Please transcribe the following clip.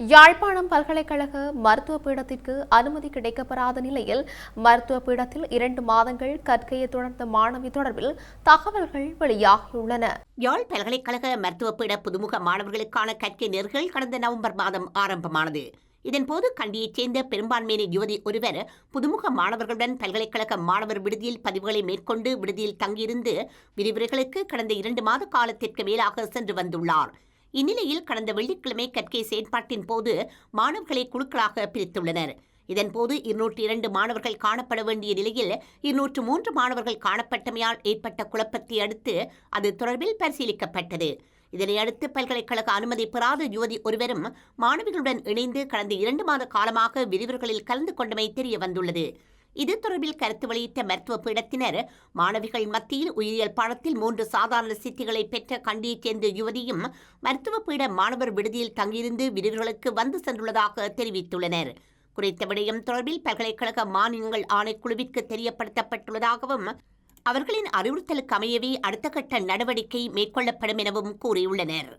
யாழ்ப்பாணம் பல்கலைக்கழக மருத்துவ பீடத்திற்கு அனுமதி கிடைக்கப்பெறாத நிலையில் மருத்துவ பீடத்தில் 2 மாதங்கள் கற்கையை தொடர்ந்த மாணவி தொடர்பில் தகவல்கள் வெளியாகியுள்ளன. யாழ் பல்கலைக்கழக மருத்துவ பீட புதுமுக மாணவர்களுக்கான கற்கை நேர்கள் கடந்த நவம்பர் மாதம் ஆரம்பமானது. இதன்போது கண்டியைச் சேர்ந்த பெரும்பான்மையின யுவதி ஒருவர் புதுமுக மாணவர்களுடன் பல்கலைக்கழக மாணவர் விடுதியில் பதிவுகளை மேற்கொண்டு விடுதியில் தங்கியிருந்து விரிவுரைகளுக்கு கடந்த 2 மாத காலத்திற்கு மேலாக சென்று வந்துள்ளார். இந்நிலையில் கடந்த வெள்ளிக்கிழமை கற்கை செயற்பாட்டின் போது மாணவர்களை குழுக்களாக பிரித்துள்ளனர். இதன்போது 202 மாணவர்கள் காணப்பட வேண்டிய நிலையில் 203 மாணவர்கள் காணப்பட்டமையால் ஏற்பட்ட குழப்பத்தை அடுத்து அது தொடர்பில் பரிசீலிக்கப்பட்டது. இதனையடுத்து பல்கலைக்கழக அனுமதி பெறாத யுவதி ஒருவரும் மாணவிகளுடன் இணைந்து கடந்த 2 மாத காலமாக விரிவுரைகளில் கலந்து கொண்டமை தெரிய வந்துள்ளது. இது தொடர்பில் கருத்து வெளியிட்ட மருத்துவ பீடத்தினர் மாணவிகள் மத்தியில் உயிரியல் பாடத்தில் 3 சாதாரண சித்திகளை பெற்ற கண்டியைச் சேர்ந்த யுவதியும் மருத்துவ பீட மாணவர் விடுதியில் தங்கியிருந்து விரிவுரைகளுக்கு வந்து சென்றுள்ளதாக தெரிவித்துள்ளனர். குறித்த விடயம் தொடர்பில் பல்கலைக்கழக மானியங்கள் ஆணைக்குழுவிற்கு தெரியப்படுத்தப்பட்டுள்ளதாகவும் அவர்களின் அறிவுறுத்தலுக்கு அமையவே அடுத்த கட்ட நடவடிக்கை மேற்கொள்ளப்படும் எனவும் கூறியுள்ளனர்.